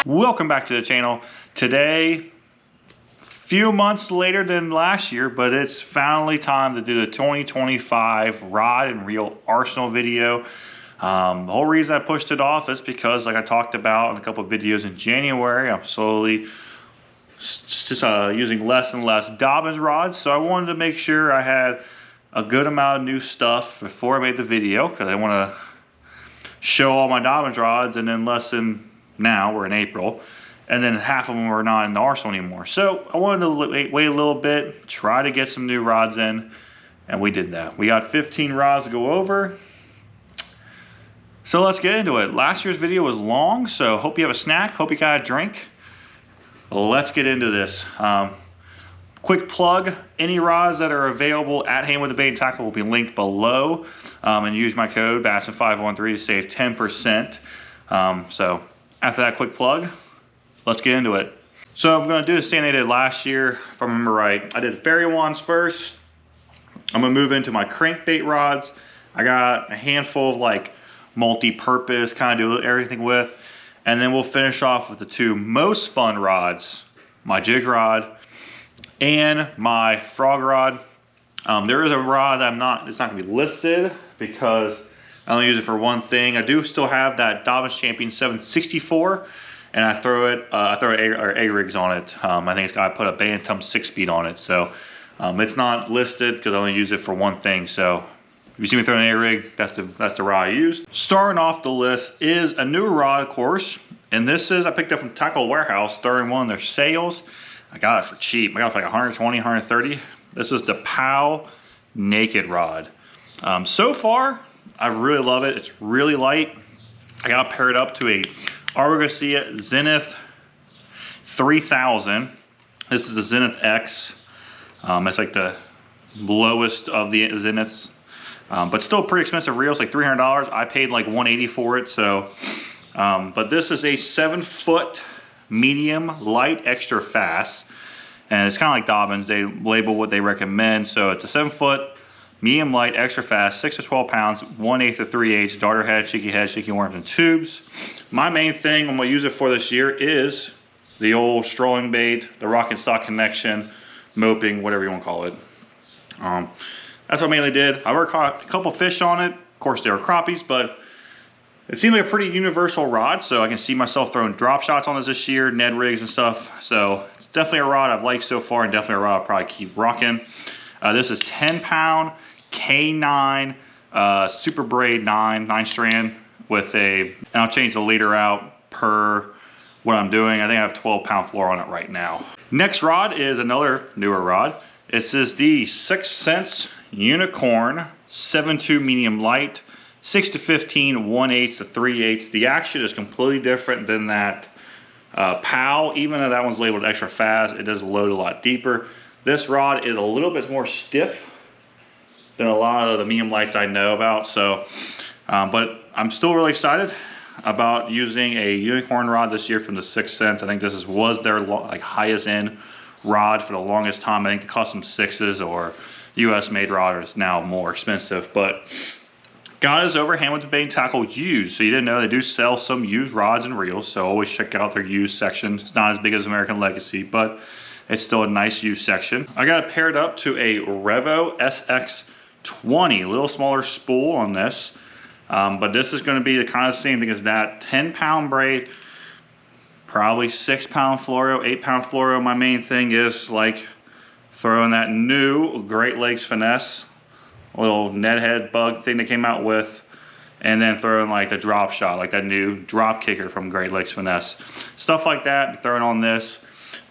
Welcome back to the channel. Today, few months later than last year, but it's finally time to do the 2025 rod and reel arsenal video. The whole reason I pushed it off is because, like I talked about in a couple of videos in January, I'm slowly just using less and less Dobbins rods. So I wanted to make sure I had a good amount of new stuff before I made the video, because I want to show all my Dobbins rods, and then now we're in April, and then half of them are not in the arsenal anymore. So I wanted to wait a little bit, try to get some new rods in, and we did that. We got 15 rods to go over. So let's get into it. Last year's video was long, so hope you have a snack, hope you got a drink. Let's get into this. Quick plug, any rods that are available at Hamilton Bait and Tackle will be linked below, and use my code BASSET513 to save 10%. So after that quick plug, let's get into it. So I'm gonna do the same thing I did last year, if I remember right. I did fairy wands first. I'm gonna move into my crankbait rods. I got a handful of like multi-purpose, kind of do everything with. And then we'll finish off with the two most fun rods, my jig rod and my frog rod. There is a rod that it's not gonna be listed because I only use it for one thing. I do still have that Dobbins Champion 764, and I throw egg rigs on it. I think I put a Bantam 6-speed on it, so it's not listed because I only use it for one thing. So if you see me throwing an egg rig, that's the rod I used. Starting off the list is a newer rod, of course, and this is I picked up from Tackle Warehouse during one of their sales. I got it for cheap. I got it for like 120, 130. This is the POW Naked Rod. So far, I really love it. It's really light. I got to pair it up to a Argosia Zenith 3000. This is the Zenith X. It's like the lowest of the Zeniths, but still pretty expensive reel. It's like $300. I paid like $180 for it. So, but this is a 7-foot medium light extra fast, and it's kind of like Dobbins. They label what they recommend. So it's a 7-foot medium light, extra fast, 6 to 12 pounds, 1/8 to 3/8, darter head, shaky worms, and tubes. My main thing I'm gonna use it for this year is the old strolling bait, the rock and stock connection, moping, whatever you wanna call it. That's what I mainly did. I caught a couple fish on it. Of course, they were crappies, but it seemed like a pretty universal rod, so I can see myself throwing drop shots on this year, Ned rigs and stuff. So it's definitely a rod I've liked so far, and definitely a rod I'll probably keep rocking. This is 10-pound K9 super braid 9 strand with and I'll change the leader out per what I'm doing. I think I have 12-pound floor on it right now. Next rod is another newer rod. This is the 6th Sense Unicorn 7.2 medium light, 6 to 15, 1/8 to 3/8. The action is completely different than that POW. Even though that one's labeled extra fast, it does load a lot deeper. This rod is a little bit more stiff than a lot of the medium lights I know about. So, but I'm still really excited about using a unicorn rod this year from the 6th Sense. I think this was their like highest end rod for the longest time. I think the custom 6s or US made rod is now more expensive, but got us over Hamilton Bait and Tackle used. So you didn't know they do sell some used rods and reels, so always check out their used section. It's not as big as American Legacy, but it's still a nice used section. I got it paired up to a Revo SX20, a little smaller spool on this, but this is going to be the kind of same thing as that. 10-pound braid, probably 6-pound fluoro, 8-pound fluoro. My main thing is like throwing that new Great Lakes Finesse, a little Ned head bug thing they came out with, and then throwing like the drop shot, like that new drop kicker from Great Lakes Finesse. Stuff like that, throwing on this.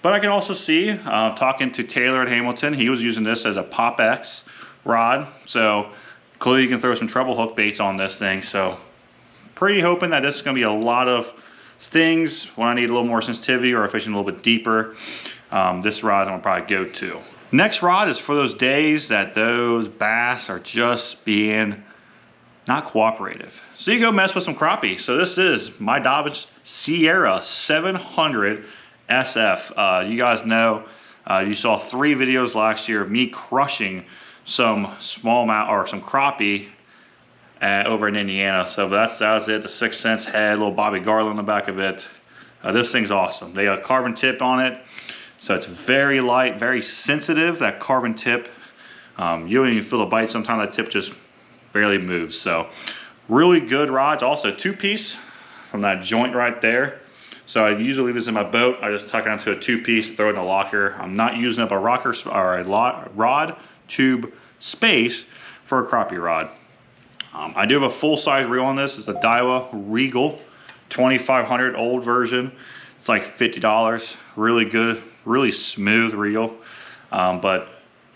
But I can also see, talking to Taylor at Hamilton, he was using this as a Pop X rod. So clearly you can throw some treble hook baits on this thing. So pretty hoping that this is gonna be a lot of things when I need a little more sensitivity or fishing a little bit deeper. This rod I'm gonna probably go to. Next rod is for those days that those bass are just being not cooperative. So you go mess with some crappie. So this is my Dobbins Sierra 700 SF. You guys know, you saw 3 videos last year of me crushing some smallmouth or some crappie over in Indiana. So that was it. The 6th Sense head, little Bobby Garland on the back of it. This thing's awesome. They got a carbon tip on it, so it's very light, very sensitive, that carbon tip. You don't even feel the bite. Sometimes that tip just barely moves. So really good rods. Also 2-piece from that joint right there. So I usually leave this in my boat. I just tuck it onto a 2-piece, throw it in a locker. I'm not using up a rocker or a rod tube space for a crappie rod. I do have a full-size reel on this. It's a Daiwa Regal 2500 old version. It's like $50. Really good, really smooth reel. But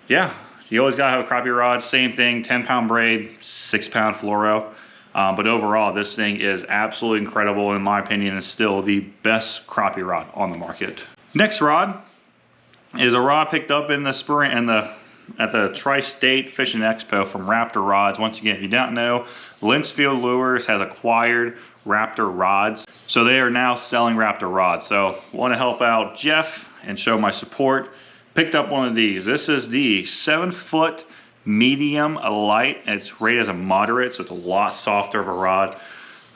yeah, you always gotta have a crappie rod. Same thing, 10-pound braid, 6-pound fluoro. But overall, this thing is absolutely incredible. In my opinion, it's still the best crappie rod on the market. Next rod is a rod picked up in the spring at the Tri-State Fishing Expo from Raptor Rods. Once again, if you don't know, Linsfield Lures has acquired Raptor Rods. So they are now selling Raptor Rods. So I want to help out Jeff and show my support. Picked up one of these. This is the 7-foot medium light. It's rated as a moderate, so it's a lot softer of a rod.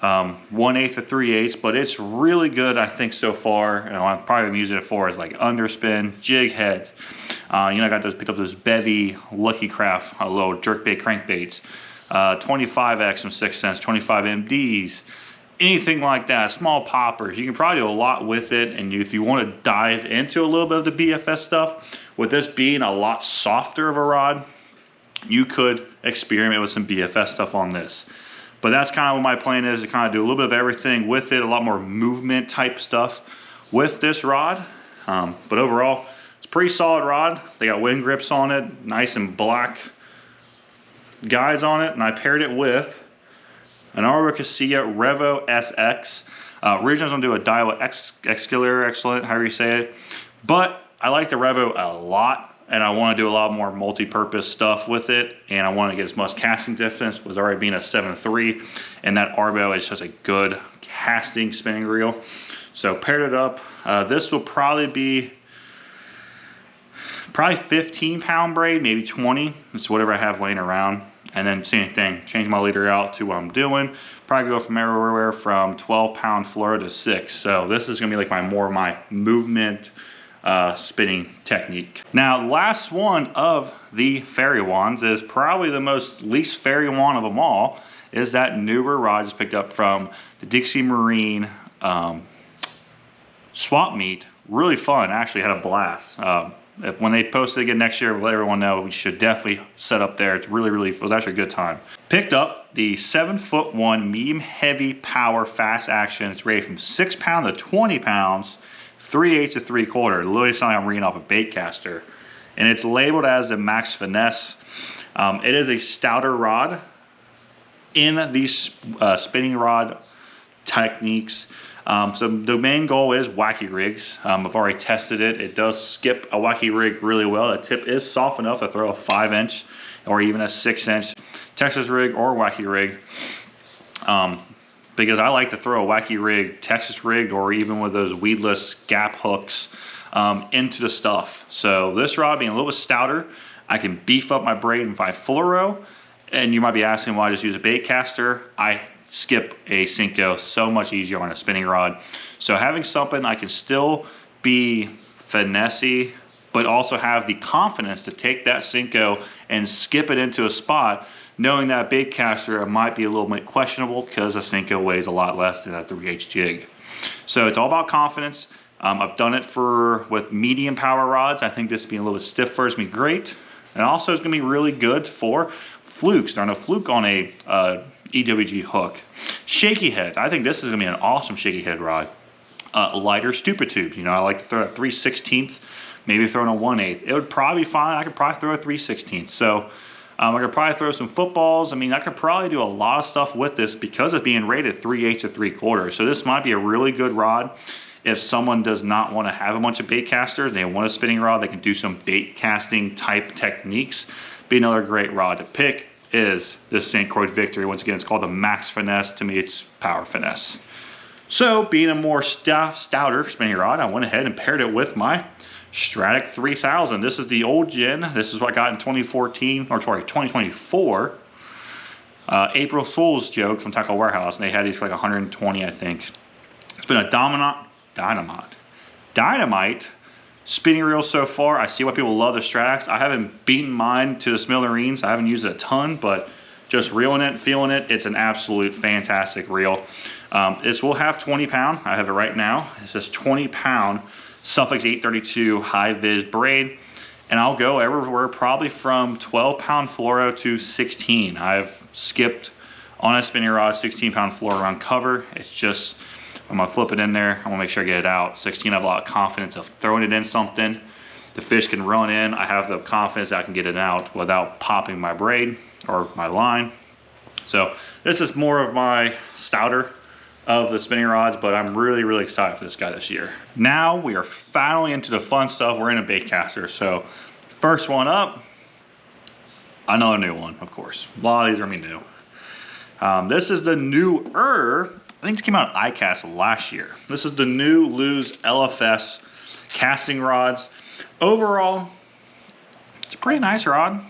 1/8 to 3/8, but it's really good, I think, so far. You know, I'm probably using it for is like underspin, jig head. You know, I got those, picked up those Bevy Lucky Craft little jerkbait crankbaits, 25X from 6 cents, 25 MDs, anything like that. Small poppers. You can probably do a lot with it, and if you want to dive into a little bit of the BFS stuff, with this being a lot softer of a rod, you could experiment with some BFS stuff on this. But that's kind of what my plan is, to kind of do a little bit of everything with it, a lot more movement type stuff with this rod. But overall, it's a pretty solid rod. They got wind grips on it, nice and black guides on it, and I paired it with an Arbor Casilla Revo SX. Originally I was gonna do a Daiwa Excalibur, excellent, however you say it. But I like the Revo a lot, and I want to do a lot more multi-purpose stuff with it, and I want to get as much casting distance with already being a 7.3, and that Arbo is just a good casting spinning reel. So paired it up. This will probably be 15-pound braid, maybe 20. It's whatever I have laying around. And then same thing, change my leader out to what I'm doing. Probably go from everywhere from 12-pound fluoro to 6. So this is gonna be like my movement spinning technique. Now, last one of the fairy wands is probably the least fairy wand of them all, is that newer rod I just picked up from the Dixie Marine swap meet. Really fun, actually had a blast. When they post it again next year, let everyone know we should definitely set up there. It's it was actually a good time. Picked up the 7'1" medium heavy power fast action. It's rated from 6 pounds to 20 pounds. 3/8 to 3/4, literally something I'm reading off a bait caster. And it's labeled as the Max Finesse. It is a stouter rod in these spinning rod techniques. So the main goal is wacky rigs. I've already tested it. It does skip a wacky rig really well. The tip is soft enough to throw a 5-inch or even a 6-inch Texas rig or wacky rig. Because I like to throw a wacky rig, Texas rigged, or even with those weedless gap hooks into the stuff. So this rod being a little bit stouter, I can beef up my braid and find fluoro. And you might be asking why I just use a bait caster. I skip a Senko so much easier on a spinning rod. So having something I can still be finessey, but also have the confidence to take that Senko and skip it into a spot, knowing that bait caster might be a little bit questionable because a Senko weighs a lot less than a 3/8 jig. So it's all about confidence. I've done it with medium power rods. I think this being a little bit stiffer is gonna be great. And also it's gonna be really good for flukes. Throwing a fluke on a EWG hook. Shaky heads. I think this is gonna be an awesome shaky head rod. Lighter stupid tubes. You know, I like to throw a 3/16, maybe throwing a 1/8. It would probably be fine. I could probably throw a 3/16. So I could probably throw some footballs. I mean, I could probably do a lot of stuff with this because of being rated 3/8 to 3/4. So this might be a really good rod if someone does not want to have a bunch of bait casters and they want a spinning rod. They can do some bait casting type techniques. Be another great rod to pick is this St. Croix Victory. Once again, it's called the Max Finesse. To me, it's Power Finesse. So being a more stouter spinning rod, I went ahead and paired it with my Stratic 3000. This is the old gen. This is what I got in 2024. April Fool's joke from Tackle Warehouse, and they had these for like 120, I think. It's been a Dynamite spinning reel so far. I see why people love the Strax. I haven't beaten mine to the smithereens. I haven't used it a ton, but just reeling it, feeling it, it's an absolute fantastic reel. This will have 20 pound. I have it right now. It says 20 pound Suffix 832 high vis braid. And I'll go everywhere probably from 12 pound fluoro to 16. I've skipped on a spinning rod 16 pound fluoro around cover. It's just, I'm gonna flip it in there. I'm gonna make sure I get it out. 16, I have a lot of confidence of throwing it in something. The fish can run in. I have the confidence that I can get it out without popping my braid or my line. So this is more of my stouter of the spinning rods, but I'm really, really excited for this guy this year. Now we are finally into the fun stuff. We're in a bait caster. So first one up, another new one, of course. A lot of these are gonna be new. This is the newer, I think this came out at iCast last year. This is the new Lew's LFS casting rods. Overall, it's a pretty nice rod.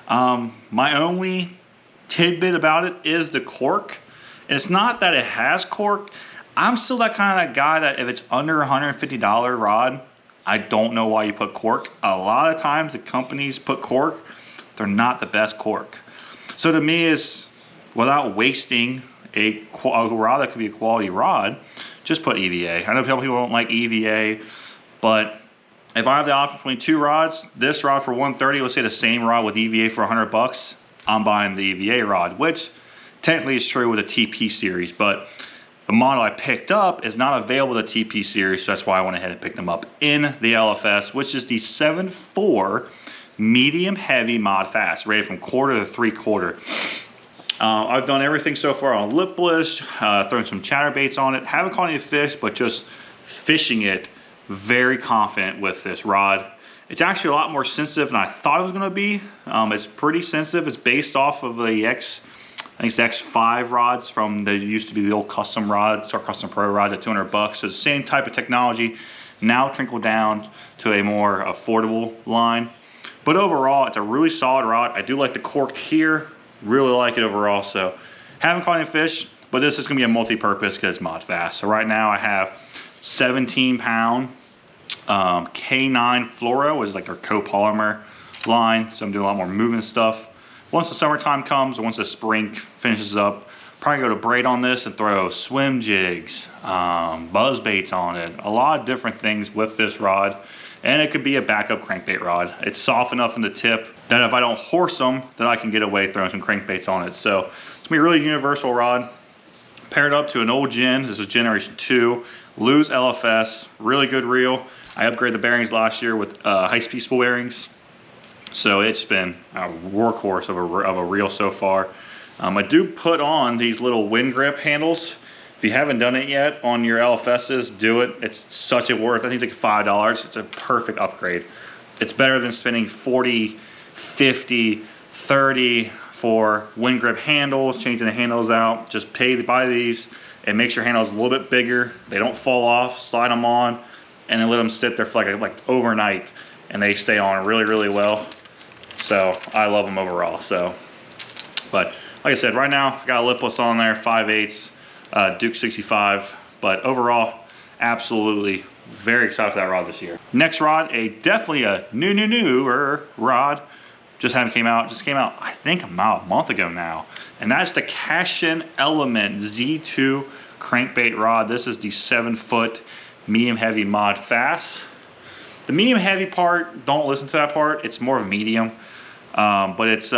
My only tidbit about it is the cork. And it's not that it has cork. I'm still that kind of guy that if it's under $150 rod, I don't know why you put cork. A lot of times the companies put cork, they're not the best cork. So to me, is without wasting a rod that could be a quality rod, just put EVA. I know people don't like EVA, but if I have the option between two rods, this rod for $130, let's say the same rod with EVA for $100, I'm buying the EVA rod, which technically is true with a TP series, but the model I picked up is not available with the TP series, so that's why I went ahead and picked them up in the LFS, which is the 7.4 medium heavy mod fast, rated from quarter to 3/4. I've done everything so far on lipless, thrown some chatterbaits on it. Haven't caught any fish, but just fishing it, very confident with this rod. It's actually a lot more sensitive than I thought it was gonna be. It's pretty sensitive. It's based off of the I think it's the X5 rods from the used to be the old custom rods or custom pro rods at $200. So the same type of technology, now trickled down to a more affordable line. But overall, it's a really solid rod. I do like the cork here. Really like it overall. So haven't caught any fish, but this is gonna be a multi-purpose because it's mod fast. So right now I have 17 pound K9 fluoro, which is like their copolymer line. So I'm doing a lot more movement stuff. Once the summertime comes, or once the spring finishes up, probably go to braid on this and throw swim jigs, buzz baits on it, a lot of different things with this rod. And it could be a backup crankbait rod. It's soft enough in the tip that if I don't horse them, then I can get away throwing some crankbaits on it. So it's gonna be a really universal rod. Paired up to an old Gen, this is generation 2, Lew's LFS, really good reel. I upgraded the bearings last year with high-speed spool bearings. So it's been a workhorse of a reel so far. I do put on these little wind grip handles. If you haven't done it yet on your LFSs, do it. It's such a worth. I think it's like $5. It's a perfect upgrade. It's better than spending 40, 50, 30 for wind grip handles, changing the handles out. Just pay to buy these. It makes your handles a little bit bigger. They don't fall off, slide them on, and then let them sit there for like overnight, and they stay on really, really well. So I love them overall. So, but like I said, right now I got a lipless on there, 5/8 Duke 65. But overall, absolutely very excited for that rod this year. Next rod, definitely a newer rod. Just came out I think about a month ago now, and that's the Cashin Element Z2 crankbait rod. This is the 7-foot medium heavy mod fast. The medium heavy part, don't listen to that part, it's more of a medium, but it's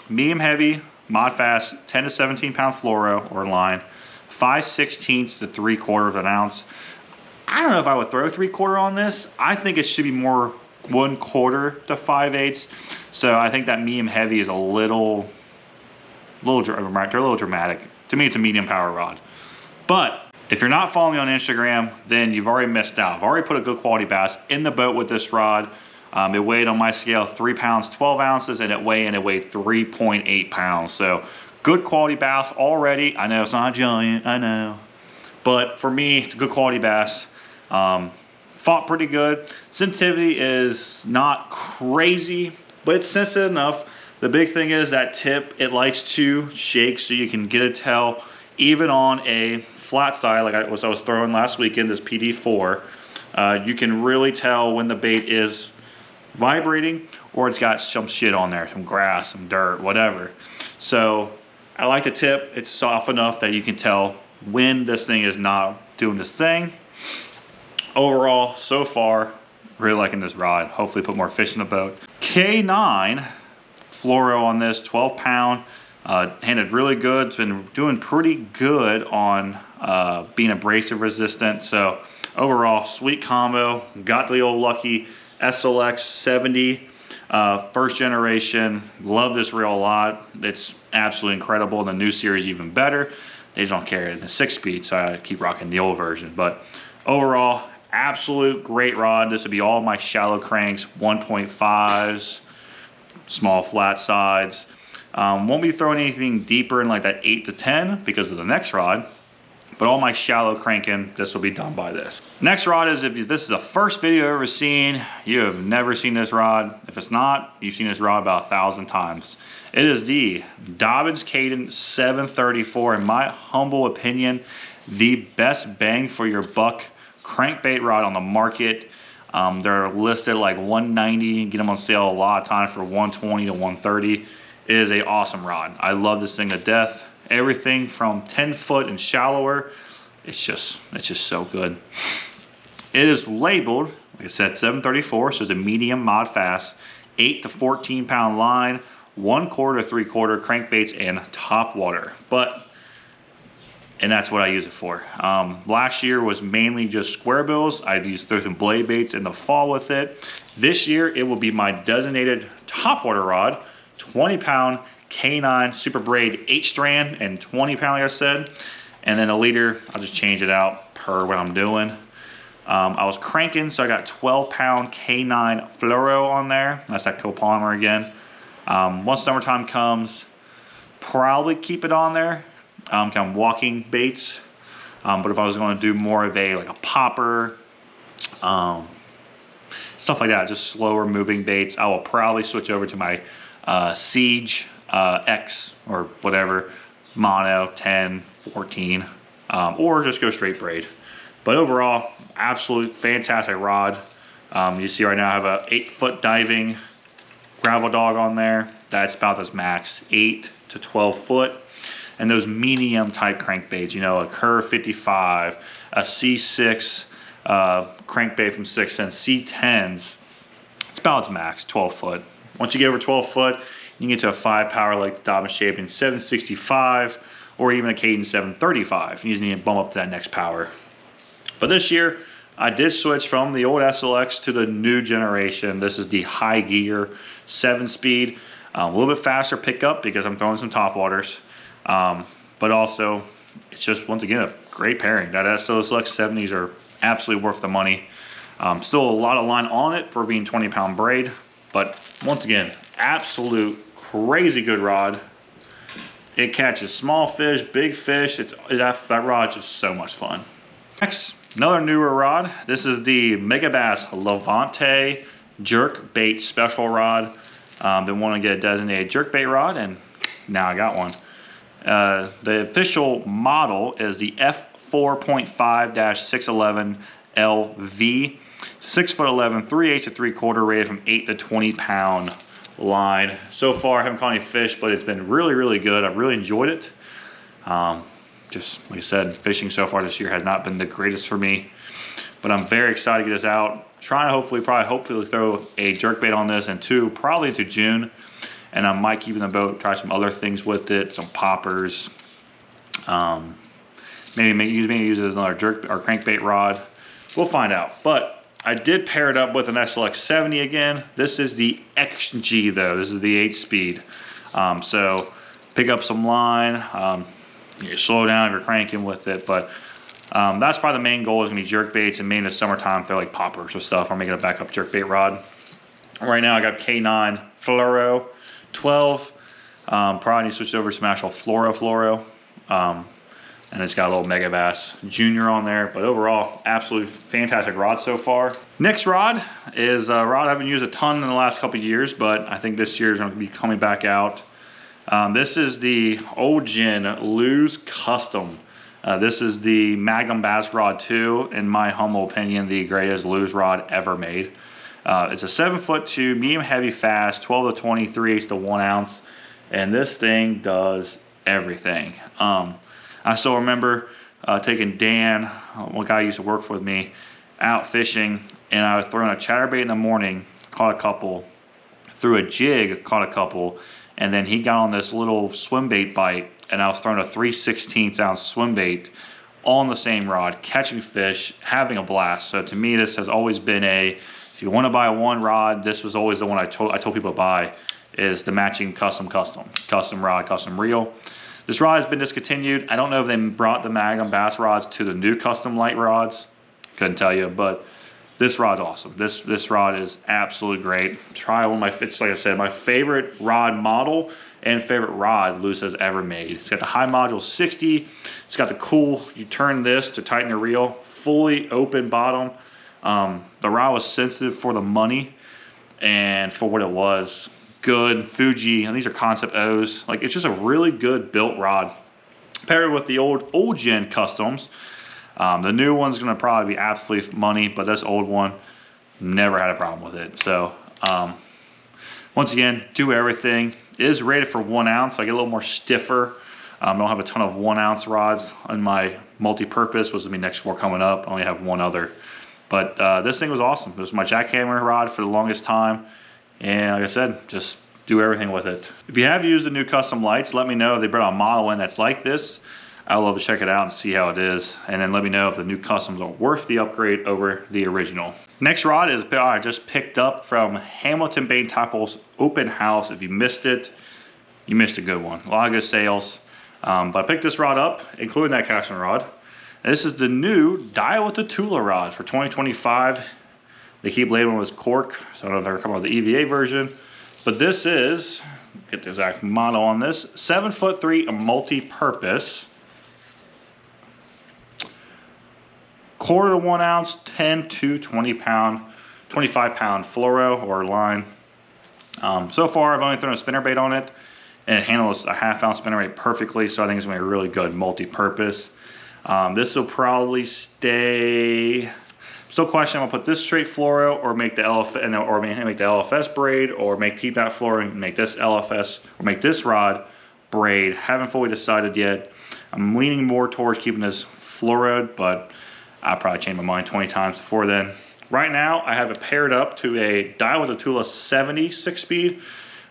medium heavy mod fast, 10 to 17 pound fluoro or line, 5/16 to 3/4 of an ounce. I don't know if I would throw 3/4 on this. I think it should be more 1/4 to 5/8. So I think that medium heavy is a little dramatic. To me, it's a medium power rod. But if you're not following me on Instagram, then you've already missed out. I've already put a good quality bass in the boat with this rod. It weighed on my scale 3 pounds, 12 ounces, and it weighed 3.8 pounds. So good quality bass already. I know it's not a giant, I know. But for me, it's a good quality bass. Fought pretty good. Sensitivity is not crazy, but it's sensitive enough. The big thing is that tip, it likes to shake so you can get a tail even on a flat side, like I was throwing last weekend, this PD4, you can really tell when the bait is vibrating or it's got some shit on there, some grass, some dirt, whatever. So I like the tip. It's soft enough that you can tell when this thing is not doing this thing. Overall, so far, really liking this rod. Hopefully put more fish in the boat. K9 fluoro on this, 12 pound, handled really good. It's been doing pretty good on being abrasive resistant. So overall, sweet combo. Got the old lucky SLX 70, first generation. Love this reel a lot. It's absolutely incredible. And the new series even better. They just don't carry it in the 6-speed, so I keep rocking the old version. But overall, absolute great rod. This would be all my shallow cranks, 1.5s, small flat sides. Won't be throwing anything deeper in like that 8 to 10 because of the next rod. But all my shallow cranking, this will be done by this. Next rod is, if this is the first video you've ever seen, you have never seen this rod. If it's not, you've seen this rod about 1,000 times. It is the Dobyns Cadence 734, in my humble opinion, the best bang for your buck crankbait rod on the market. They're listed like $190. You get them on sale a lot of times for $120 to $130. It is an awesome rod. I love this thing to death. Everything from 10 foot and shallower. It's just so good. It is labeled, like I said, 734, so it's a medium mod fast, 8 to 14 pound line, 1/4 to 3/4 crankbaits and top water. And that's what I use it for. Last year was mainly just square bills. I used to throw some blade baits in the fall with it. This year it will be my designated top water rod, 20 pound K9 Super Braid 8-strand and 20 pound, like I said. And then a leader, I'll just change it out per what I'm doing. I was cranking, so I got 12 pound K9 fluoro on there. That's that copolymer again. Once summertime comes, probably keep it on there. Kind of walking baits. But if I was going to do more of like a popper, stuff like that, just slower moving baits, I will probably switch over to my Siege X or whatever, mono 10, 14, or just go straight braid. But overall, absolute fantastic rod. You see right now I have a 8-foot diving gravel dog on there. That's about this max, 8 to 12 foot. And those medium type crankbaits, you know, a Curve 55, a C6 crankbait from 6 Cents, C10s, it's about its max, 12 foot. Once you get over 12 foot, you can get to a 5 power like the Dobyns Shaping 765 or even a Cadence 735. You just need to bump up to that next power. But this year, I did switch from the old SLX to the new generation. This is the High Gear 7-speed. A little bit faster pickup because I'm throwing some top waters. But also, it's just, once again, a great pairing. That SLX 70s are absolutely worth the money. Still a lot of line on it for being 20 pound braid. But once again, absolute crazy good rod. It catches small fish, big fish. That rod's just so much fun. Next, another newer rod. This is the Megabass Levante Jerkbait special rod. Been wanting to get a designated jerkbait rod, and now I got one. The official model is the F4.5-611 LV. 6'11", 3/8 to 3/4, rated from 8 to 20 pound line. So far, I haven't caught any fish, but it's been really, really good. I've really enjoyed it. Just like I said, fishing so far this year has not been the greatest for me, but I'm very excited to get this out. Trying to hopefully throw a jerkbait on this, and probably into June. And I might keep it in the boat, try some other things with it, some poppers. Maybe use it as another crankbait rod. We'll find out. But I did pair it up with an SLX 70 again. This is the XG though. This is the 8-speed. So pick up some line. You slow down if you're cranking with it. But that's probably the main goal, is gonna be jerkbaits, and maybe in the summertime throw like poppers or stuff. I'm making a backup jerkbait rod. Right now I got K9 fluoro 12. Probably need to switch over to some actual fluoro. And it's got a little Megabass Junior on there. But overall, absolutely fantastic rod so far. Next rod is a rod I haven't used a ton in the last couple of years, but I think this year is going to be coming back out. This is the Old Gen Lose Custom This is the Magnum Bass Rod 2, in my humble opinion, the greatest lose rod ever made. It's a 7'2", medium heavy fast, 12 to 20, 3/8 to 1 ounce, and this thing does everything. I still remember taking Dan, one guy who used to work with me, out fishing, and I was throwing a chatterbait in the morning, caught a couple, threw a jig, caught a couple, and then he got on this little swim bait bite, and I was throwing a 3/16 ounce swim bait on the same rod, catching fish, having a blast. So to me, this has always been if you want to buy one rod, this was always the one I told people to buy, is the matching custom rod, custom reel. This rod has been discontinued. I don't know if they brought the Magnum Bass rods to the new custom light rods. Couldn't tell you, but this rod's awesome. This rod is absolutely great. Try one of my, it's like I said, my favorite rod model and favorite rod Lewis has ever made. It's got the high module 60. It's got the cool, you turn this to tighten the reel, fully open bottom. The rod was sensitive for the money and for what it was. Good Fuji, and these are Concept O's. Like, it's just a really good built rod. Paired with the old gen customs. The new one's gonna probably be absolute money, but this old one, never had a problem with it. So, once again, do everything. It is rated for 1 ounce. I get a little more stiffer. I don't have a ton of 1 ounce rods on my multi-purpose, which will be next 4 coming up. I only have one other. But this thing was awesome. It was my jackhammer rod for the longest time. And like I said, just do everything with it. If you have used the new custom lights, let me know if they brought a model in that's like this. I would love to check it out and see how it is. And then let me know if the new customs are worth the upgrade over the original. Next rod is I just picked up from Hamilton Bait & Tackle's open house. If you missed it, you missed a good one. A lot of good sales. But I picked this rod up, including that casting rod. And this is the new Dial with the Tula rods for 2025. They keep labeling it as cork, so I don't know if they're coming out with the EVA version. But this is, get the exact model on this, 7'3", multi-purpose. 1/4 to 1 ounce, 10 to 20 pound, 25 pound fluoro or line. So far, I've only thrown a spinnerbait on it, and it handles a 1/2 ounce spinnerbait perfectly. So I think it's gonna be a really good multi-purpose. This will probably stay. Still questioning. I'm gonna put this straight fluoro, or make the LFS braid, or make T-back fluoro and make this LFS, or make this rod braid. Haven't fully decided yet. I'm leaning more towards keeping this fluoroed, but I'll probably change my mind 20 times before then. Right now, I have it paired up to a Dial with a Tula 70 6-speed.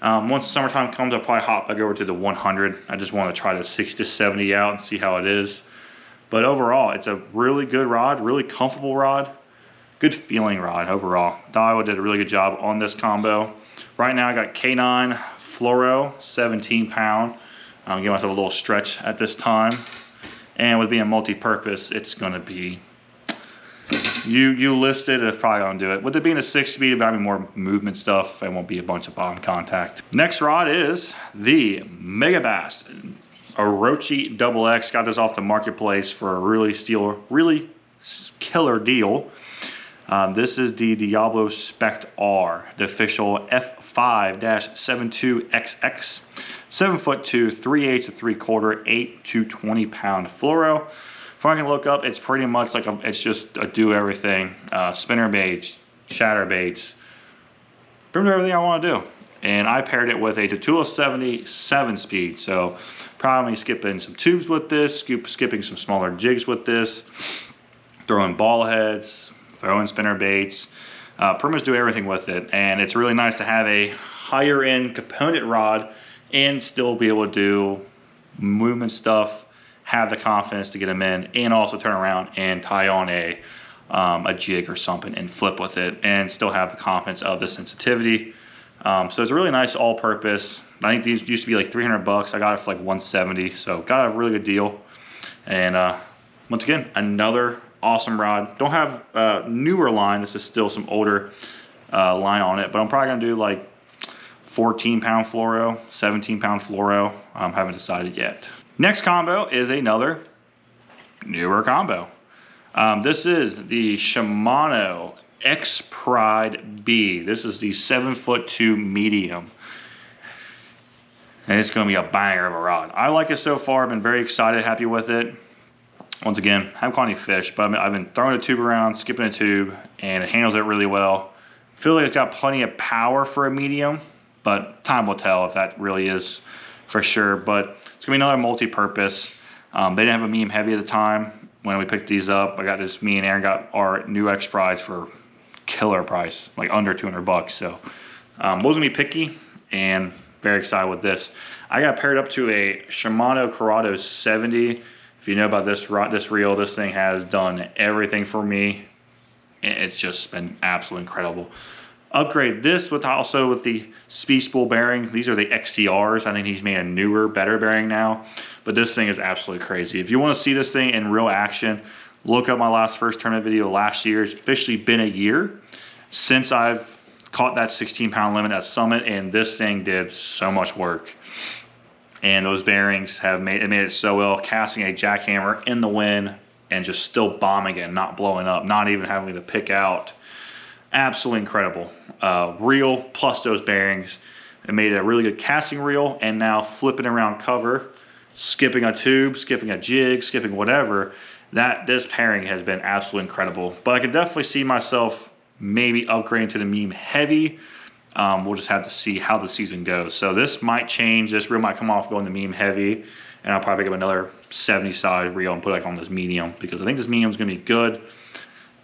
Once summertime comes, I'll probably hop back over to the 100. I just want to try the 60 to 70 out and see how it is. But overall, it's a really good rod, really comfortable rod, good feeling rod overall. Dial did a really good job on this combo. Right now, I got K9 fluoro, 17 pound. I'm giving myself a little stretch at this time. And with being multi-purpose, it's gonna be, you listed, it's probably gonna do it. With it being a 6-speed, it'll be more movement stuff. It won't be a bunch of bottom contact. Next rod is the Mega Bass Orochi XX. Got this off the marketplace for a really killer deal. This is the Diablo Spect R, the official F5-72XX. 7'2", 3/8 to 3/4, 8 to 20 pound fluoro. If I can look up, it's pretty much like it's just a do everything. Spinner baits, shatter baits, pretty much everything I want to do. And I paired it with a Tatula 70 7-speed. So probably skipping some tubes with this, skipping some smaller jigs with this, throwing ball heads, throwing spinner baits, pretty much do everything with it. And it's really nice to have a higher end component rod and still be able to do movement stuff, have the confidence to get them in, and also turn around and tie on a jig or something and flip with it, and still have the confidence of the sensitivity. So it's a really nice all-purpose. I think these used to be like 300 bucks. I got it for like 170, so got a really good deal. And once again, another awesome rod. Don't have a newer line. This is still some older line on it, but I'm probably gonna do like 14 pound fluoro, 17 pound fluoro. Haven't decided yet. Next combo is another newer combo. This is the Shimano X Pride B. This is the 7'2" medium. And it's gonna be a banger of a rod. I like it so far. I've been very excited, happy with it. once again, haven't caught any fish, but I've been throwing a tube around, skipping a tube, and it handles it really well. I feel like it's got plenty of power for a medium, but time will tell if that really is for sure. But it's gonna be another multi-purpose. They didn't have a medium heavy at the time when we picked these up. Me and Aaron got our new X Prides for killer price, like under 200 bucks. So wasn't gonna be picky, and very excited with this. I got paired up to a Shimano Corrado 70. If you know about this reel, this thing has done everything for me. It's just been absolutely incredible. Upgrade this with the speed spool bearing. These are the XCRs. I think he's made a newer, better bearing now. But this thing is absolutely crazy. If you want to see this thing in real action, look up my first tournament video last year. It's officially been a year since I've caught that 16-pound limit at Summit, and this thing did so much work. And those bearings have made it so well, casting a jackhammer in the wind and just still bombing it, not blowing up, not even having to pick out. Absolutely incredible. Reel plus those bearings. It made a really good casting reel, and now flipping around cover, skipping a tube, skipping a jig, skipping whatever, this pairing has been absolutely incredible. But I could definitely see myself maybe upgrading to the medium heavy. We'll just have to see how the season goes. So this might change. This reel might come off going to medium heavy, and I'll probably pick up another 70 size reel and put it on this medium, because I think this medium is going to be good.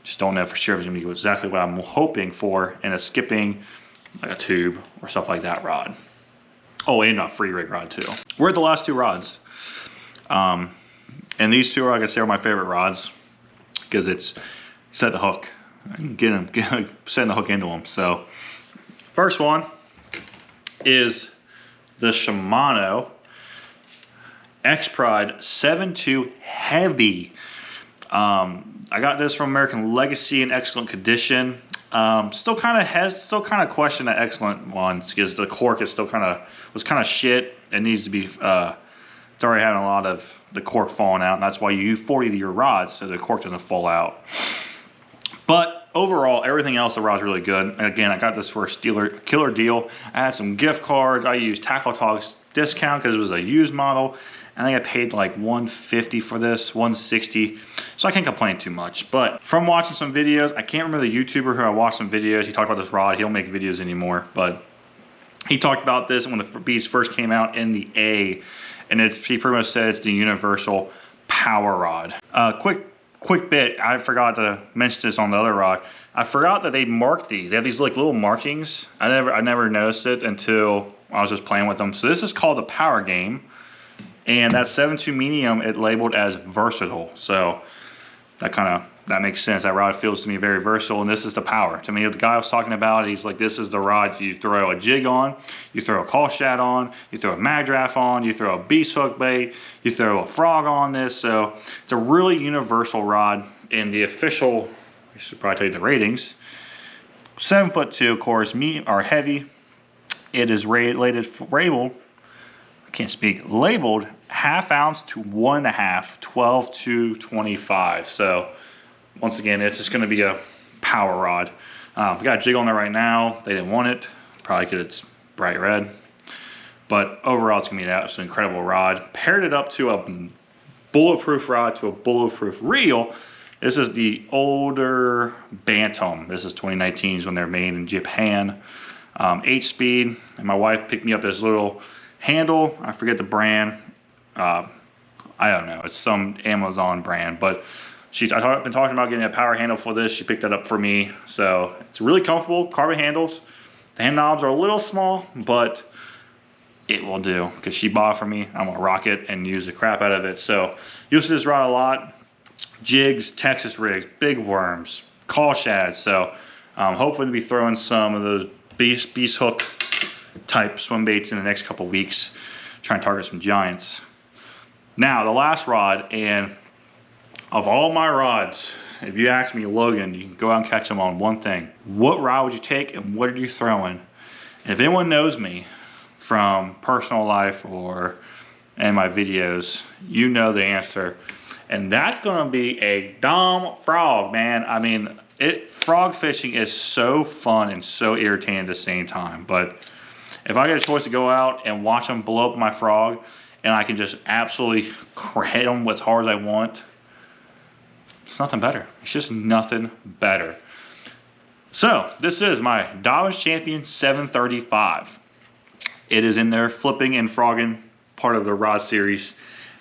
Just don't know for sure if it's going to be exactly what I'm hoping for in a skipping, like a tube or stuff like that rod. Oh, and a free rig rod too. We're at the last two rods. And these two are, like I say, are my favorite rods, because it's set the hook. I can get setting the hook into them. So first one is the Shimano X Pride 7.2 Heavy. I got this from American Legacy in excellent condition. Still kind of question that excellent one, because the cork is still was kind of shit. It needs to be. It's already having a lot of the cork falling out, and that's why you use 40-year rods so the cork doesn't fall out. But overall, everything else, the rod's really good. And again, I got this for a killer deal. I had some gift cards. I used Tackle Talk's discount because it was a used model. I think I paid like $150 for this, $160. So I can't complain too much. But from watching some videos, I can't remember the YouTuber who I watched some videos. He talked about this rod. He don't make videos anymore, but he talked about this when the beast first came out in the A, and he pretty much said it's the universal power rod. Quick bit, I forgot to mention this on the other rod. I forgot that they marked these. They have these like little markings. I never noticed it until I was just playing with them. So this is called the Power Game, and that 7.2 medium, it labeled as versatile. So that makes sense. That rod feels to me very versatile, and this is the power. To me, the guy I was talking about, he's like, this is the rod you throw a jig on, you throw a call shad on, you throw a mag draft on, you throw a beast hook bait, you throw a frog on this. So it's a really universal rod. And the official, I should probably tell you the ratings, 7'2", of course, heavy. It is labeled half ounce to 1.5, 12 to 25. So once again, it's just going to be a power rod. We got a jig on there right now. They didn't want it, probably because it's bright red. But overall, it's going to be an absolutely incredible rod. Paired it up to a bulletproof rod to a bulletproof reel. This is the older Bantam. This is 2019's when they're made in Japan. 8-speed, and my wife picked me up this little handle. I forget the brand. I don't know. It's some Amazon brand, but I've been talking about getting a power handle for this. She picked that up for me. So it's really comfortable. Carbon handles. The hand knobs are a little small, but it will do, because she bought it for me. I'm gonna rock it and use the crap out of it. So use this rod a lot. Jigs, Texas rigs, big worms, call shads. So I'm hoping to be throwing some of those beast hook type swim baits in the next couple weeks, trying to target some giants. Now the last rod, and of all my rods, if you ask me, Logan, you can go out and catch them on one thing. What rod would you take, and what are you throwing? And if anyone knows me from personal life or in my videos, you know the answer. And that's gonna be a dumb frog, man. I mean, frog fishing is so fun and so irritating at the same time. But if I get a choice to go out and watch them blow up my frog, and I can just absolutely hit them as hard as I want, It's nothing better. It's just nothing better. So this is my Dodge Champion 735. It is in their flipping and frogging part of the rod series.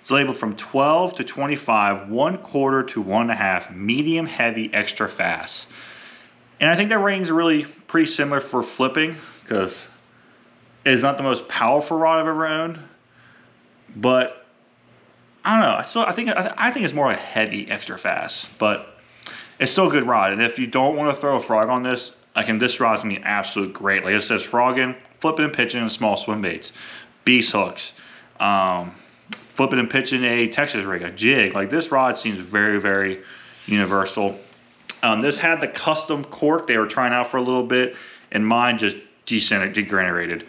It's labeled from 12 to 25, 1/4 to 1.5, medium heavy, extra fast. And I think their ratings are really pretty similar for flipping, because it's not the most powerful rod I've ever owned. But I don't know. I think it's more like heavy, extra fast, but it's still a good rod. And if you don't want to throw a frog on this, this rod's gonna be absolute great. Like it says, frogging, flipping and pitching, and small swim baits, beast hooks, flipping and pitching a Texas rig, a jig. Like this rod seems very, very universal. This had the custom cork they were trying out for a little bit, and mine just degenerated.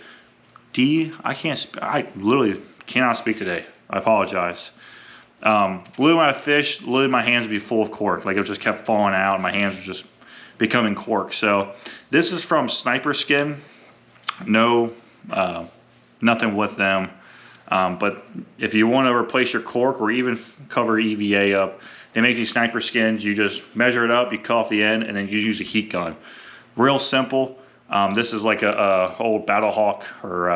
I literally cannot speak today. I apologize. Literally when I fished, literally my hands would be full of cork. Like it just kept falling out and my hands were just becoming cork. So this is from Sniper Skin. No, nothing with them. But if you want to replace your cork or even cover EVA up, they make these Sniper Skins. You just measure it up, you cut off the end, and then you use a heat gun. Real simple. This is like a old Battle Hawk, or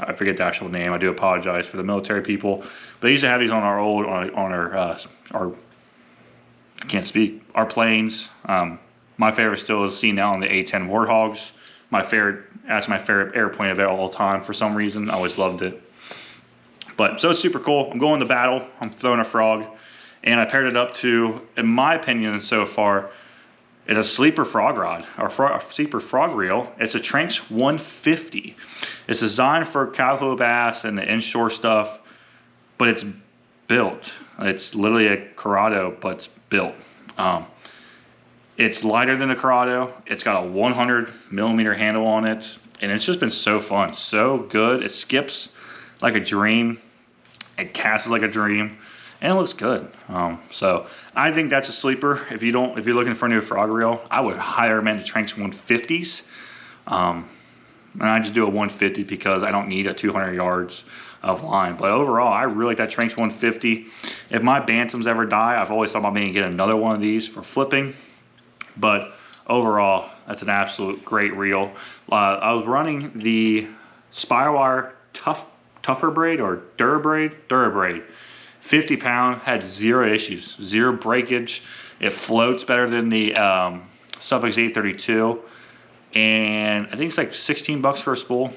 I forget the actual name. I do apologize for the military people. But they used to have these on our old, I can't speak, our planes. My favorite still is seen now on the A-10 Warthogs. That's my favorite airplane of all time for some reason. I always loved it. But so it's super cool. I'm going to battle. I'm throwing a frog, and I paired it up to, in my opinion so far, it's a sleeper frog rod, or a sleeper frog reel. It's a Tranx 150. It's designed for cowhoe bass and the inshore stuff, but it's built. It's literally a Corrado, but it's built. It's lighter than a Corrado. It's got a 100mm handle on it, and it's just been so fun, so good. It skips like a dream. It casts like a dream, and it looks good. So I think that's a sleeper. If you're looking for a new frog reel, I would highly recommend the Tranx 150s. And I just do a 150 because I don't need a 200 yards of line. But overall, I really like that Tranx 150. If my bantams ever die, I've always thought about maybe getting another one of these for flipping. But overall, that's an absolute great reel. I was running the Spirewire Tougher Braid, or Durabraid. 50 pound, had zero issues, zero breakage. It floats better than the Suffix 832. And I think it's like 16 bucks for a spool.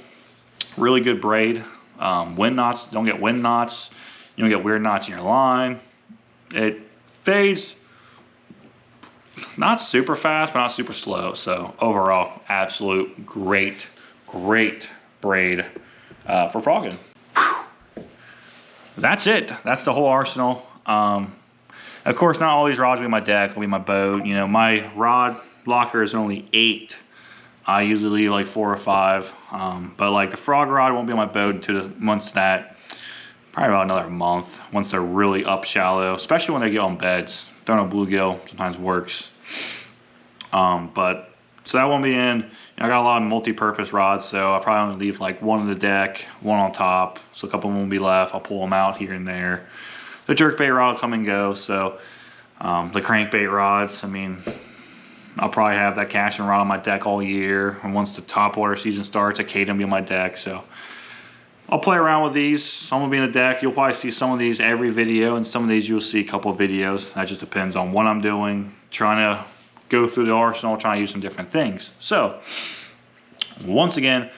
Really good braid. Wind knots, don't get wind knots. You don't get weird knots in your line. It fades not super fast, but not super slow. So overall, absolute great braid for frogging. That's it. That's the whole arsenal. Of course, not all these rods will be my deck, will be my boat. You know, my rod locker is only 8. I usually leave like 4 or 5. But like the frog rod won't be on my boat until once that, probably about another month, once they're really up shallow, especially when they get on beds. Throwing a bluegill sometimes works. But so that won't be in. I got a lot of multi-purpose rods, so I'll probably only leave like one on the deck, one on top, so a couple won't be left. I'll pull them out here and there. The jerkbait rod will come and go, so the crankbait rods, I mean, I'll probably have that casting rod on my deck all year, and once the top water season starts, a Cadam will be on my deck, so I'll play around with these. Some will be in the deck. You'll probably see some of these every video, and some of these you'll see a couple of videos. That just depends on what I'm doing, trying to go through the arsenal, trying to use some different things. So once again,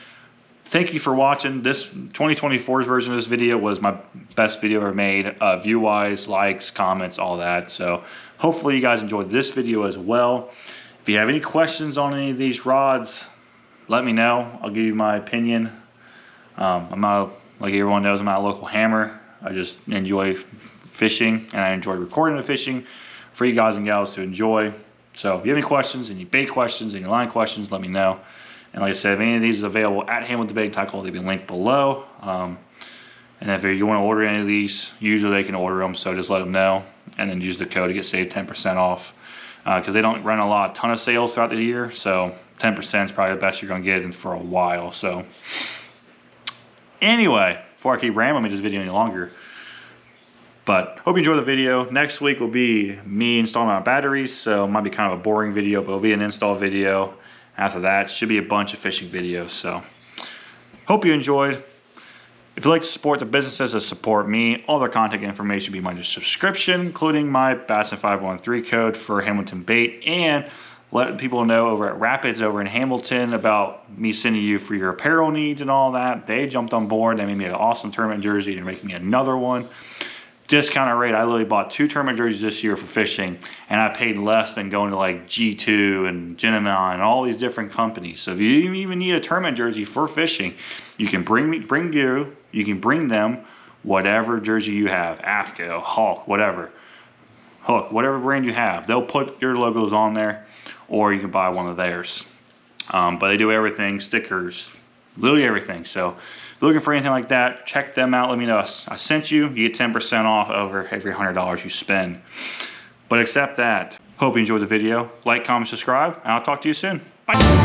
thank you for watching. This 2024's version of this video was my best video ever made, view wise, likes, comments, all that. So hopefully you guys enjoyed this video as well. If you have any questions on any of these rods, let me know. I'll give you my opinion. I'm not, like everyone knows, I'm not a local hammer. I just enjoy fishing, and I enjoy recording the fishing for you guys and gals to enjoy. So if you have any questions, any bait questions, any line questions, let me know. And like I said, if any of these is available at Hand with the Bait Tackle, they'll be linked below. And if you want to order any of these, usually they can order them, so just let them know. And then use the code to get saved 10% off. Because they don't run a ton of sales throughout the year, so 10% is probably the best you're going to get for a while. So anyway, before I keep rambling this video any longer, But hope you enjoy the video. Next week will be me installing my batteries, so it might be kind of a boring video, but it'll be an install video. After that, should be a bunch of fishing videos. So hope you enjoyed. If you'd like to support the businesses that support me, all their contact information will be in my subscription, including my Bassin513 code for Hamilton Bait, and let people know over at Rapids over in Hamilton about me sending you for your apparel needs and all that. They jumped on board. They made me an awesome tournament jersey. They're making me another one. Discounted rate. I literally bought 2 tournament jerseys this year for fishing, and I paid less than going to like G2 and Genemon and all these different companies. So if you even need a tournament jersey for fishing, you can you can bring them whatever jersey you have, AFCO, Hulk, whatever, Hook, whatever brand you have. They'll put your logos on there, or you can buy one of theirs. But they do everything, stickers, literally everything. So if you're looking for anything like that, check them out. Let me know I sent you. You get 10% off over every $100 you spend. But except that, hope you enjoyed the video. Like, comment, subscribe, and I'll talk to you soon. Bye.